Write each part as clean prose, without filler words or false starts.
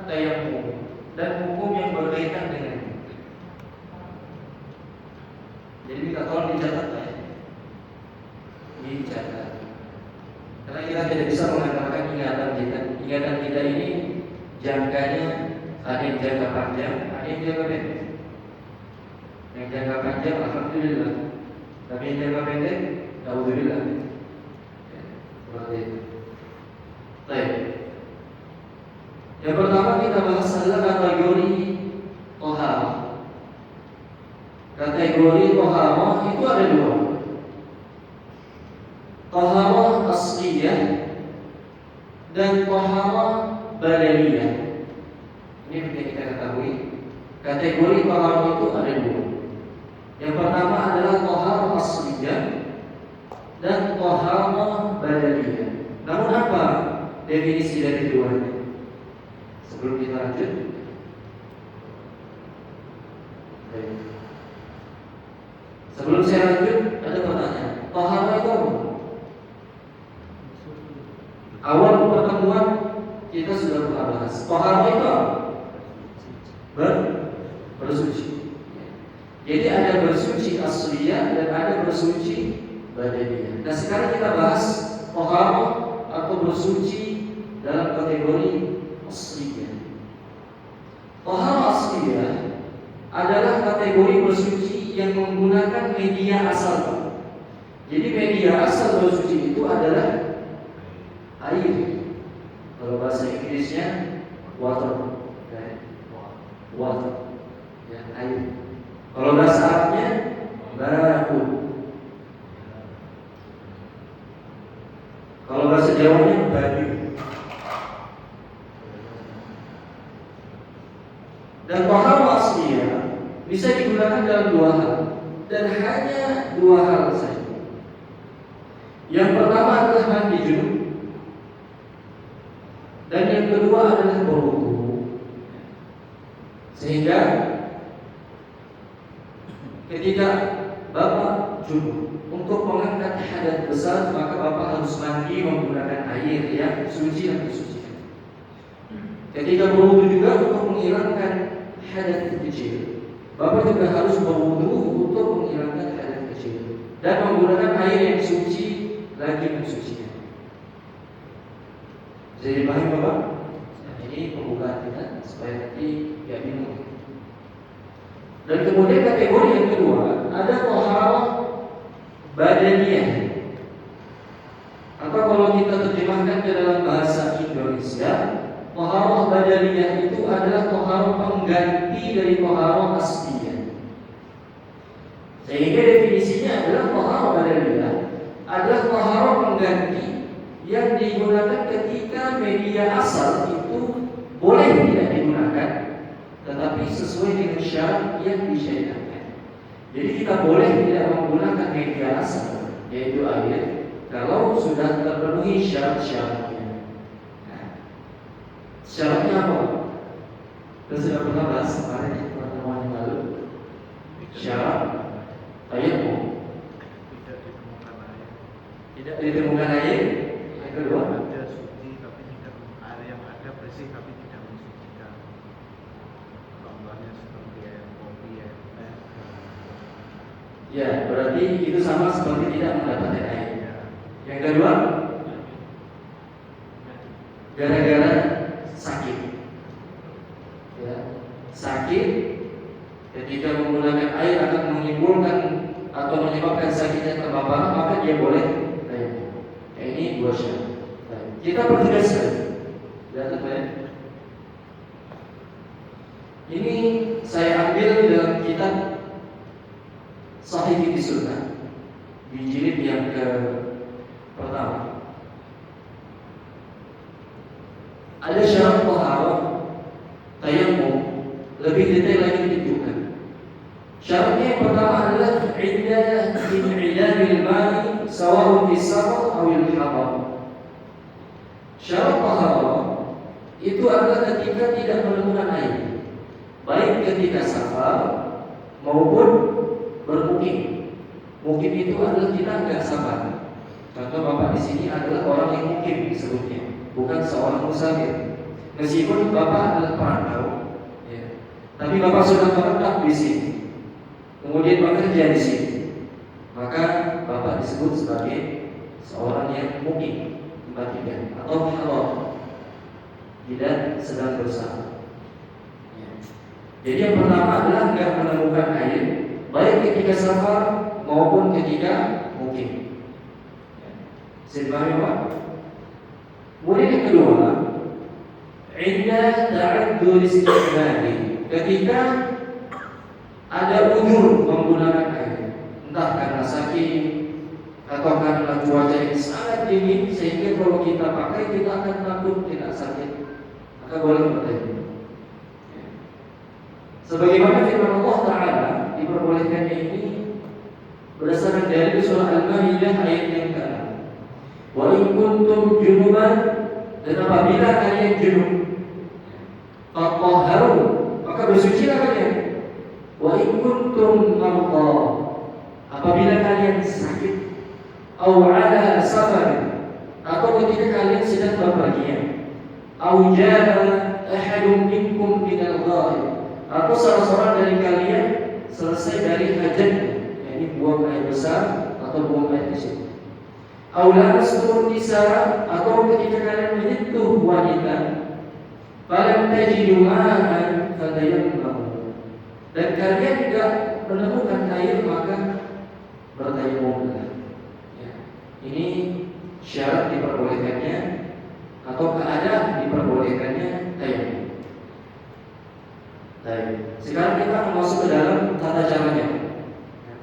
tayamum dan hukum yang berkaitan dengannya. Jadi minta tolong dicatat ya. Dicatat. Karena kita tidak bisa mengandalkan ingatan kita ini jangkanya ada yang jangka panjang, ada yang jangka pendek. Yang jangka panjang alhamdulillah, tapi yang jangka pendek alhamdulillah. Seperti itu. Baik. Yang pertama kita bahas adalah kategori tohara. Kategori tohara itu ada dua. Tohara asliyah dan tohara badaniyah. Ini penting kita ketahui. Kategori tohara itu ada dua. Yang pertama adalah tohara asliyah dan tohara badaniyah. Namun apa definisi dari keduanya? Sebelum kita lanjut, sebelum saya lanjut ada pertanyaan. Tohara itu apa? Awal pertemuan kita sudah pernah bahas. Tohara itu apa? Bersuci. Jadi ada bersuci asliyah dan ada bersuci badaniyah. Nah sekarang kita bahas tohara atau bersuci dalam kategori asliyah. Tohara asliyah adalah kategori bersuci yang menggunakan media asal. Jadi media asal bersuci itu adalah air. Kalau bahasa Inggrisnya water, water, ya, air. Kalau bahasa Arabnya ba'u. Kalau bahasa Jawanya badu. Dan tohara asliyah bisa digunakan dalam dua hal, dan hanya dua hal saja. Yang pertama adalah mandi junub, dan yang kedua adalah berwudu. Sehingga ketika Bapak junub untuk mengangkat hadas besar, maka Bapak harus mandi menggunakan air yang suci dan disucikan. Ketika berwudu juga untuk menghilangkan hadas kecil, Bapak juga harus berwudu untuk menghilangkan hadas kecil dan menggunakan air yang suci lagi mensucikan. Jadi paham Bapak? Nah, ini pembukaan kita supaya nanti tidak bingung. Dan kemudian kategori yang kedua ada tohara badaniyah, atau kalau kita terjemahkan ke dalam bahasa Indonesia, tohara badaniyah itu adalah tohara pengganti dari tohara asliyah. Sehingga definisinya adalah tohara badaniyah adalah tohara pengganti yang digunakan ketika media asal itu boleh tidak digunakan, tetapi sesuai dengan syarat yang disyariatkan. Jadi kita boleh tidak menggunakan media asal, yaitu air, kalau sudah terpenuhi syarat-syaratnya. Nah, syaratnya apa? Kita sudah pernah bahas kemarin di pertemuan yang lalu. Syarat tayamum. Tidak ditemukan air. Yang kedua, ada suci tapi tidak, air yang ada bersih tapi tidak mensucikan. Contohnya seperti air kopi, air teh. Ya, berarti itu sama seperti tidak mendapatkan air. Yang kedua, gara-gara sakit. Ya, sakit ketika menggunakan air akan menimbulkan atau menyebabkan sakitnya tambah parah, maka dia boleh. Ini dua syarat. Kita pertegaskan. Lihat ya. Ini saya ambil dalam kitab Sahih Fiqh Sunnah di jilid yang ke pertama. Ada syarat taharah tayamum, lebih detail lagi ditunjukkan. Syaratnya yang pertama adalah in'idamil ma'i sawa'un fi safar aw al-hadar. Syarat taharah itu adalah ketika tidak menemukan air, baik ketika safar maupun bermukim. Mukim itu adalah kita enggak safar. Contoh Bapak di sini adalah orang yang mukim disebutnya, bukan seorang musafir. Meskipun bapak adalah perantau, ya, tapi bapak sudah menetap di sini, kemudian bekerja di sini, maka bapak disebut sebagai seorang yang mukim tempat tinggal atau halal, tidak sedang berusaha. Ya. Jadi yang pertama adalah nggak menemukan air, baik ketika safar maupun ketika mukim. Ya. Sebagaimana Pak? Kemudian yang kedua, inda ta'addur istiqbali, ketika ada udzur menggunakan air, entah karena sakit atau karena cuaca yang sangat dingin sehingga kalau kita pakai kita akan takut tidak sakit, maka boleh bertayamum. Sebagaimana firman Allah Ta'ala, diperbolehkannya ini berdasarkan dari surah Al-Maidah ayat yang ke-6. Wa in kuntum junuban, dan apabila kalian junub, fatahharu, maka bersucilah kalian. Wa in kuntum marda, apabila kalian sakit, aw ala safar, atau ketika kalian sedang berpergian, aw jaa ahadun minkum minal ghaib, atau salah seorang dari kalian selesai dari hajatnya, yakni buang air besar atau buang air kecil. Aw lamastum nisa, atau ketika kalian menyentuh wanita, falam tajidu ma'an fatayammamu, dan kalian tidak menemukan air, maka bertayamumlah. Ya. Ini syarat diperbolehkannya atau keadaan diperbolehkannya tayamum. Baik. Sekarang kita akan masuk ke dalam tata caranya, ya.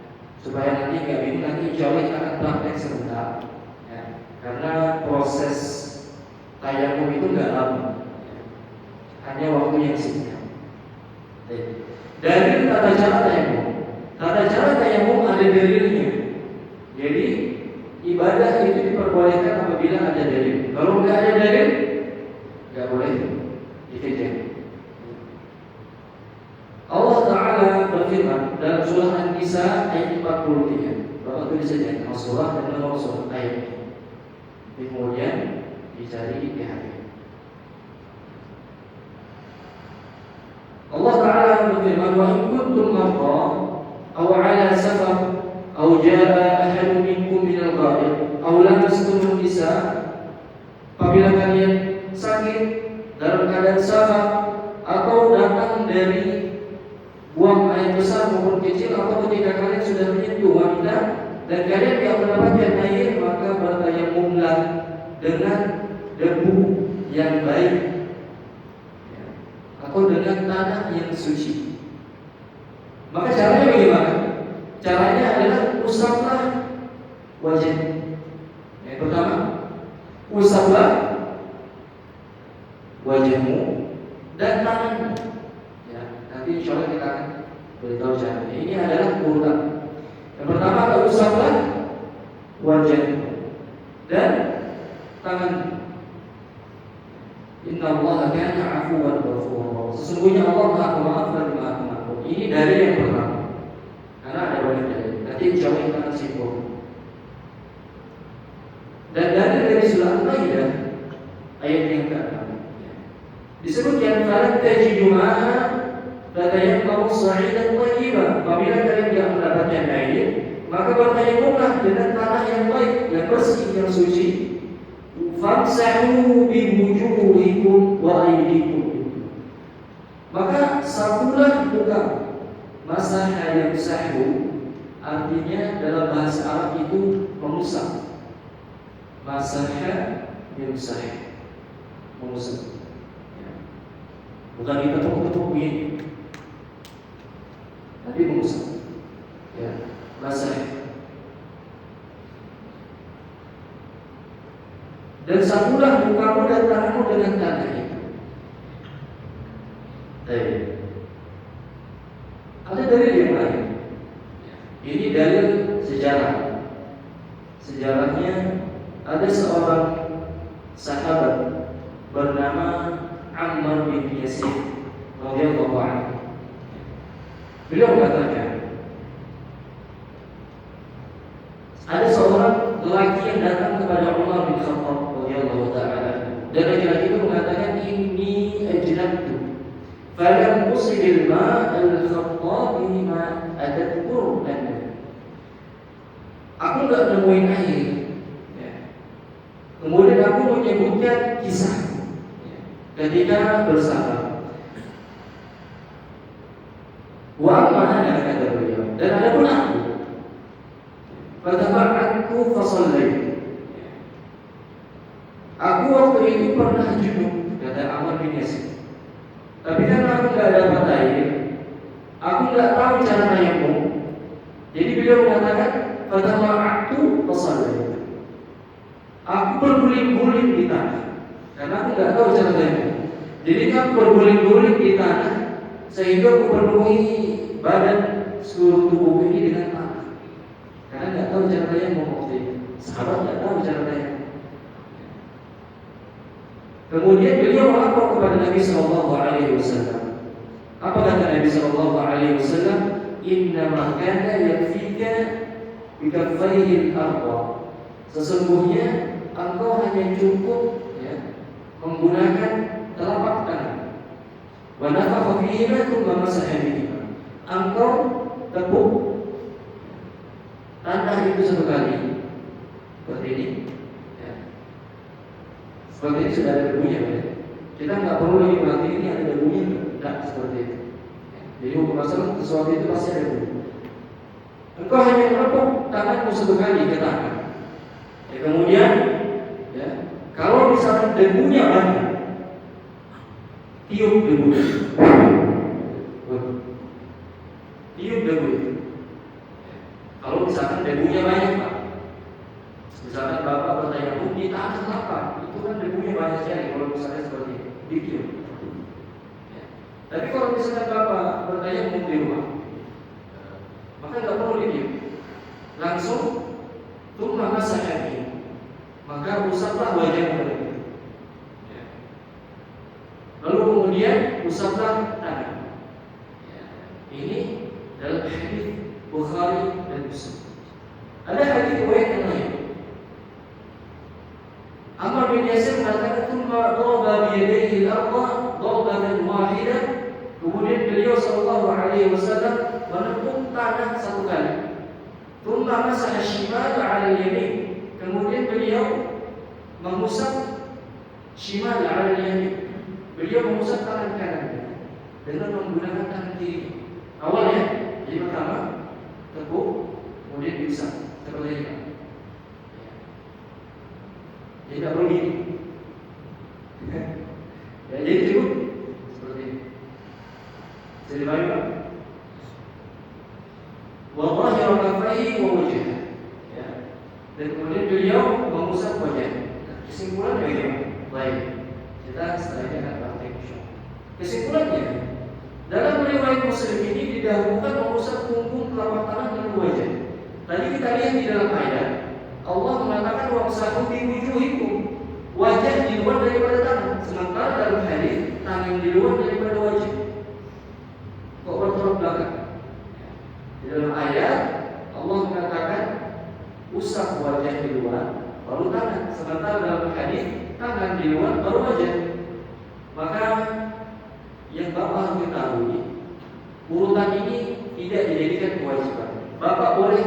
Supaya nanti nggak bingung, nanti insya Allah kita akan praktek sebentar, ya. Karena proses tayamum itu nggak lama, ya. Hanya waktu yang singkat. Dari tata cara tayamum, tata cara tayamum ada dalilnya. Jadi ibadah itu diperbolehkan apabila ada dalil. Kalau nggak ada dalil, nggak boleh dikerjakan. Allah Ta'ala berfirman dalam surah An-Nisa ayat 43. Bapak tulis saja nama surah dan nama surah ayat. Kemudian dicari di PHP. Allah Ta'ala berfirman, wa in kuntum marda aw ala safar aw jaa ahadun minkum minal ghaib aw lamastum nisa, apabila kalian sakit dalam keadaan safar atau datang dari buang air besar maupun kecil, atau ketika kalian sudah menyentuh wanita dan kalian tidak mendapatkan air, maka bertayamumlah dengan debu yang baik, ya, atau dengan tanah yang suci. Maka caranya bagaimana? Caranya adalah usaplah wajah. Yang pertama, usaplah wajahmu dan tanganmu. Nanti insya Allah kita akan beritahu caranya. Ini adalah urutan. Yang pertama, usaplah wajahmu dan tanganmu. Inna Allah kana 'afuwan ghafura. Sesungguhnya Allah Maha Pemaaf dan Maha Pengampun. Ini dari yang pertama. Karena ada banyak dalil. Nanti insya Allah kita akan simpul. Dan dari surah Al-Maidah ayat yang ke-6 disebutkan falam tajidu ma'an fatayammamu sa'idan thayyiban, apabila kalian tidak mendapatkan air, maka bertayamumlah dengan tanah yang baik, yang bersih, yang suci. Famsahu biwujuhikum wa aydikum, maka sapulah muka. Masaha yamsahu artinya dalam bahasa Arab itu mengusap. Masaha yamsah, mengusap, ya. Bukan diketuk-ketuk begini, tapi mengusap, ya, basah. Dan sapulah mukamu dan tanganmu dengan tanah itu. Ada dalil yang lain. Ini dalil sejarah. Sejarahnya ada seorang sahabat bernama Ammar bin Yasir radhiyallahu anhu. Beliau mengatakan, ada seorang lelaki yang datang kepada Umar bin Khattab radhiyallahu taala, dan laki-laki itu mengatakan, mengatakan inni ajnabtu falam usibil ma al-khattabi ma adadkur anda. Aku enggak nemuin air. Ya. Kemudian aku menyebutkan kisahku. Ya. Ketika bersama. Wa mana kata beliau. Dan ada pun aku. Fataba'atku fasallaitu. Aku waktu itu pernah junub, kata Ammar bin Yasir. Tapi karena aku nggak dapat air, aku nggak tahu cara tayamum. Jadi beliau mengatakan, fatama'atu fasallaitu. Aku berguling-guling di tanah, karena aku nggak tahu cara tayamum. Jadi aku berguling-guling di tanah, sehingga aku penuhi badan seluruh tubuh ini dengan tanah. Karena nggak tahu cara tayamum waktu itu. Sahabat nggak tahu cara tayamum. Kemudian beliau melapor kepada Nabi Sallallahu Alaihi Wasallam. Apa kata Nabi Sallallahu Alaihi Wasallam? Inna makana yakfika bikaffaihi al-arba. Sesungguhnya engkau hanya cukup ya, menggunakan telapak tangan. Wa nafakha fihima thumma masaha bihima. Engkau tepuk tanah itu satu kali. Seperti ini. Seperti ini sudah ada debunya, ya. Kita nggak perlu lagi berarti ini ada debunya, tidak seperti itu. Jadi hukum asal sesuatu itu pasti ada debu. Engkau hanya menepuk tanganmu satu kali ke tangan. Ya, kemudian, ya, kalau misalnya debunya banyak, tiup debu, tiup debu itu. Kalau misalkan debunya banyak, Pak. Misalkan Bapak bertanya, di tangan apa? Itu kan debunya banyak sekali. Kalau misalnya seperti itu, ditiup. Ya. Tapi kalau misalkan Bapak bertanya di rumah, maka nggak perlu ditiup. Langsung tumma masaha bihi. Maka usaplah wajahmu dengan itu. Ya. Lalu kemudian usaplah tangan. Ya. Ini dalam hadis Bukhari dan Muslim. Ada hadis riwayat yang lain. Ammar bin Yasir mengatakan thumma daraba bi yadayhi al-ardha darbatan wahidah. Kemudian beliau sallallahu alaihi wasallam menepuk tanah satu kali. Thumma masaha shimal 'ala al-yamin. Kemudian beliau mengusap shimal 'ala al-yamin. Beliau mengusap tangan kanan dengan menggunakan tangan kiri. Awalnya jadi pertama tepuk, kemudian diusap seperti ini. Tidak perlu gini. Ya, jadi cukup seperti ini. Jadi bagaimana? Wa dhahira kaffaihi wa wajhahu. Ya. Dan kemudian beliau mengusap wajah. Kesimpulan bagaimana? Baik. Kita setelah ini akan praktik insyaallah. Kesimpulannya, dalam riwayat Muslim ini didahulukan mengusap punggung, telapak tangan dan wajah. Tadi kita lihat di dalam ayat Allah mengatakan wamsahu bi wujuhikum, wajah di luar daripada tangan. Sementara dalam hadis tangan di luar daripada wajah. Kok bertolak belakang? Di dalam ayat Allah mengatakan usap wajah di luar baru tangan. Sementara dalam hadis tangan di luar baru wajah. Maka yang Bapak harus ketahui, urutan ini tidak dijadikan kewajiban. Bapak boleh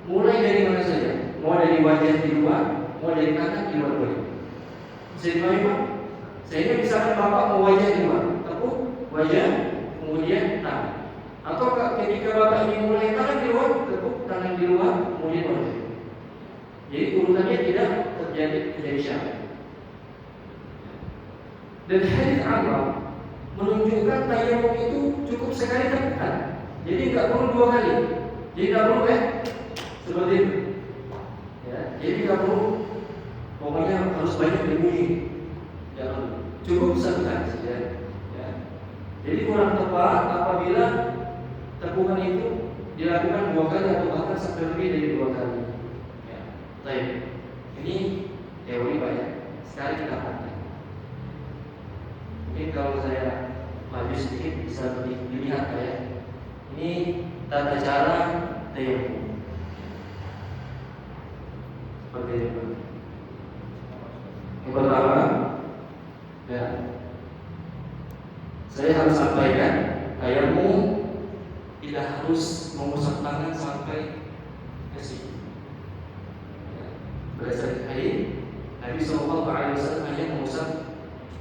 mulai dari mana saja. Mau dari wajah di luar, mau dari tangan di luar boleh. Sehingga misalkan Bapak mau wajah di luar, tepuk wajah, kemudian tangan. Atau ketika Bapak ingin mulai tangan di luar, tepuk tangan di luar, kemudian wajah. Jadi urutannya tidak terjadi syarat. Dan hadis Ammar menunjukkan tayamum itu cukup sekali tepukan. Jadi nggak perlu dua kali. Jadi nggak perlu seperti itu. Ya, jadi nggak perlu pokoknya harus banyak berbunyi. Jangan cukup satu kali saja. Ya. Jadi kurang tepat apabila tepukan itu dilakukan dua kali atau bahkan sampai lebih dari dua kali. Ya. Baik. Ini teori Pak ya. Sekarang kita praktek. Mungkin kalau saya maju sedikit bisa lebih dilihat ya. Ini tata cara tayamum. Seperti itu. Yang pertama, Ya. Saya harus sampaikan, tayamum tidak harus mengusap tangan sampai ke sini. Ya. Berdasarkan hadis Nabi SAW hanya mengusap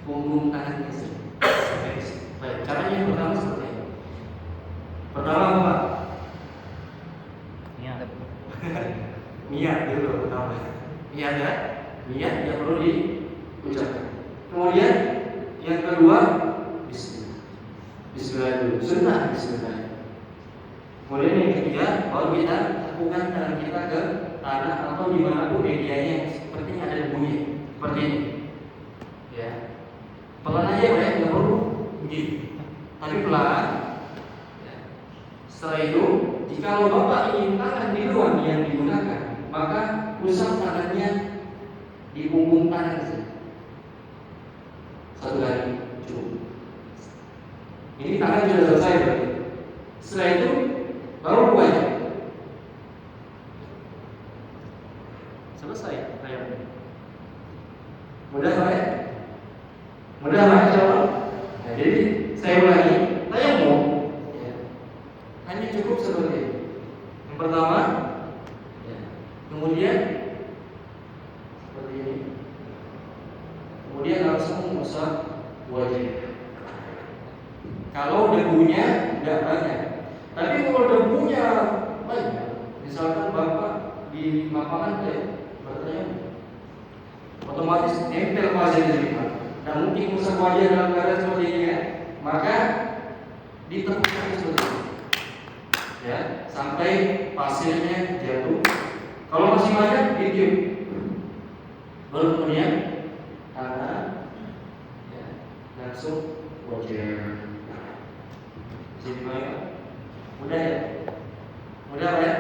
punggung tangannya saja sampai ke sini. Baik, caranya yang pertama seperti ini. Pertama apa? Niat dulu pertama. Niat ya, niat yang perlu diucapkan. Kemudian yang kedua, Bismillah. Bismillah dulu, sunnah Bismillah. Kemudian yang ketiga, baru kita lakukan tangan kita ke tanah atau dimanapun medianya yang sepertinya ada bunyi seperti ini. Ya, pelan aja ya, nggak perlu begini, tapi pelan. Ya. Setelah itu, jika Bapak ingin tangan di luar yang digunakan, maka usap tangannya di punggung tangan saja. Satu kali cukup. Ini tangan sudah selesai berarti. Setelah itu baru wajah. Selesai tayamum. Mudah Pak ya? Mudah Pak insyaallah. Nah, jadi saya ulangi, tayamum ya, hanya cukup seperti ini. Yang pertama ya, kemudian seperti ini. Kemudian langsung mengusap wajah. Kalau debunya tidak banyak, tapi kalau debunya banyak, misalkan Bapak di lapangan bertanya, otomatis nempel pasir di lima. Nah mungkin usap wajah dalam keadaan seperti ini ya, maka ditepukkan seperti ini, ya, sampai pasirnya jatuh. Kalau masih banyak, ditiup. Baru kemudian tangan, ya, langsung wajah. Jadi mudah ya, mudah ya.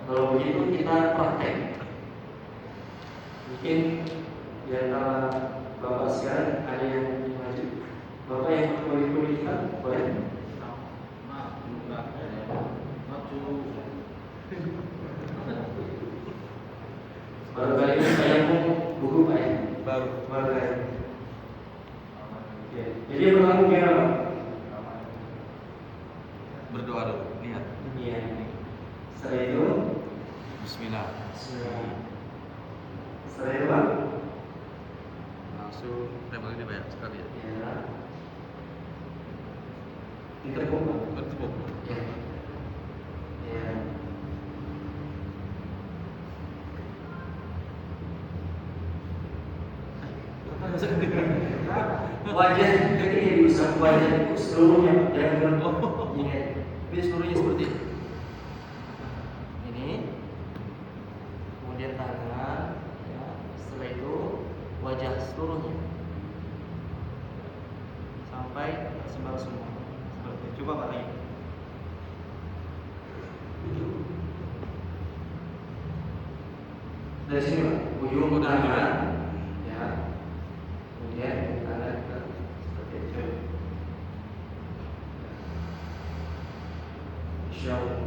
Kalau begitu kita praktek. Mungkin di antara Bapak sekarang ada yang maju. Bapak yang kulit kita boleh? Baru kali ini saya pun buku Pak ya. Baru kali ini. Jadi yang pertama gimana Pak? Berdoa dulu, niat. Iya. Setelah itu Bismillah. Setelah itu Pak Langsung tembak ini banyak sekali ya. ya, ditepuk Pak. Bertepuk. Ya. Ya. Wajah ketika diusap wajah itu seluruhnya jangan ingat. Ini seluruhnya seperti ini. Kemudian tangan, ya. Setelah itu wajah seluruhnya sampai tersebar semua. Seperti itu. Coba Pak lagi. Dari sini Pak, ujung tangan, ya. Kemudian tangan ke seperti itu. Insyaallah.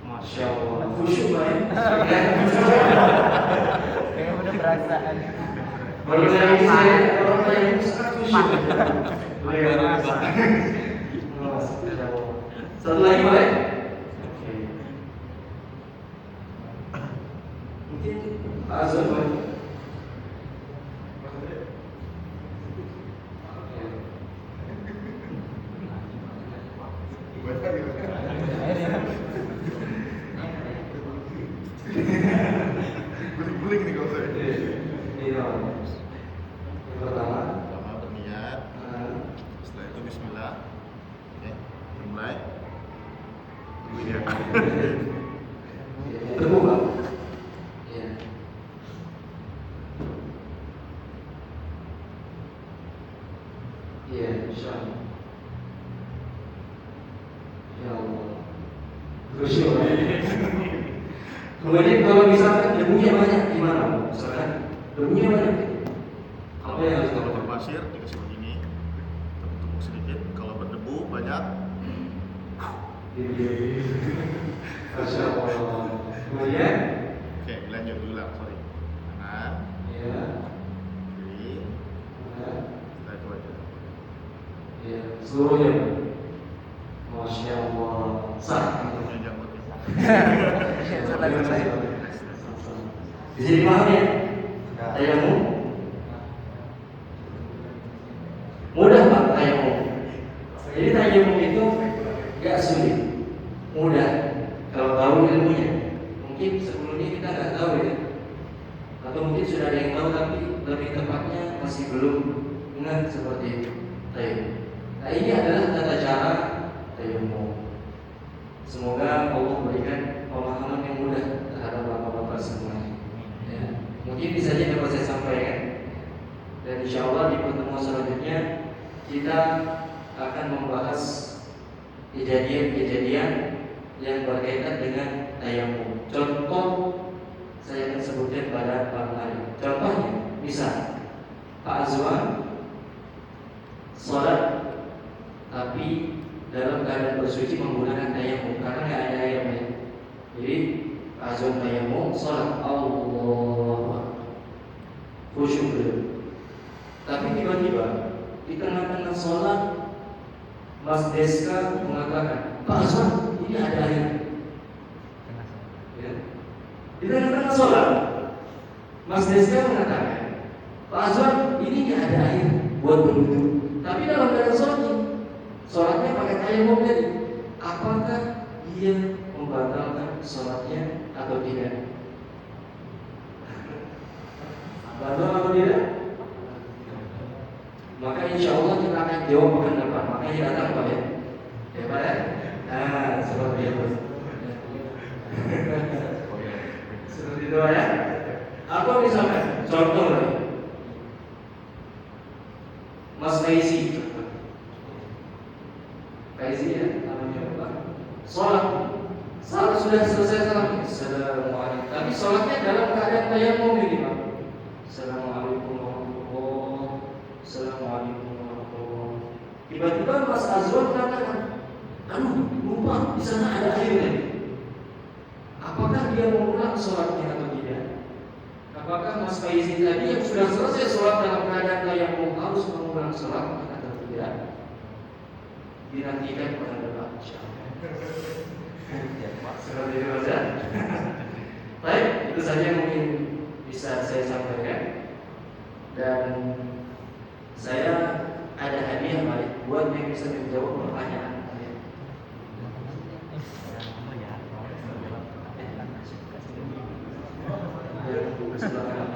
Masya Allah, khusyuk Pak ya. Kayaknya udah perasaan. Baru dari saya orang yang sangat khusyuk. Satu lagi boleh? Oke. Mungkin Pak Azhar boleh. Guling-guling nih kalau saya. Iya. Yang pertama, Pertama berniat, setelah itu Bismillah. Oke, mulai. Iya. tepuk Pak. Iya. Iya, insyaallah. Ya Allah. Khusyuk. Kemudian kalau misalkan debunya banyak gimana? Misalkan debunya banyak. Apa yang harus Kalau kita berpasir dikasih begini, tepuk sedikit. Kalau berdebu banyak, Masya Allah. Kemudian Oke, lanjut ulang, sorry. Kanan, Ya. kiri, Ya. setelah itu aja. Ya. Seluruhnya. Masya Allah. Sah. Yang jambut ya. Setelah selesai. Bisa dipahami ya? Tayamum. Mudah Pak tayamum. Jadi tayamum itu gak sulit, mudah kalau tahu ilmunya. Mungkin sebelumnya kita nggak tahu ya, atau mungkin sudah ada yang tahu tapi lebih tepatnya masih belum ingat seperti itu. Tayamum. Nah ini adalah tata cara tayamum. Semoga Allah berikan pemahaman yang mudah terhadap bapak-bapak semuanya. Ya. Mungkin bisa saja dapat saya sampaikan. Dan insya Allah di pertemuan selanjutnya kita akan membahas kejadian-kejadian yang berkaitan dengan tayamum. Contoh saya akan sebutkan pada malam hari. Contohnya, misal Pak Azwan sholat tapi dalam keadaan bersuci menggunakan tayamum karena nggak ada airnya. Jadi Pak Azwan tayamum sholat Allah khusyuk beliau. Tapi tiba-tiba di tengah-tengah sholat Mas Deska mengatakan, Pak Azwan, ini ada air. Ya. Di tengah-tengah sholat Mas Deska mengatakan, Pak Azwan, ini nggak ada air buat berwudu. Tapi dalam keadaan sholatnya pakai tayamum tadi. Apakah dia membatalkan sholatnya atau tidak? Batal atau tidak? Maka insya Allah kita akan jawab pekan depan. Makanya datang Pak ya. Ya Pak ya. Nah seperti itu. Seperti itu ya. Apa misalkan contoh lagi, Mas Faizi. Faizi ya namanya Pak. Sholat sudah selesai salamnya. Assalamualaikum. Tapi sholatnya dalam keadaan tayamum ini Pak. Assalamualaikum warahmatullahi. Assalamualaikum warahmatullahi. Tiba-tiba Mas Azwan katakan, aduh, lupa di sana ada air. Apakah dia mengulang sholatnya atau tidak? Apakah Mas Faizi tadi yang sudah selesai sholat dalam keadaan tayamum harus mengulang sholat atau tidak? Dinantikan pada depan. Seperti itu saja. Baik, itu saja yang mungkin bisa saya sampaikan. Dan saya ada hadiah baik buat yang bisa menjawab pertanyaan. Silakan.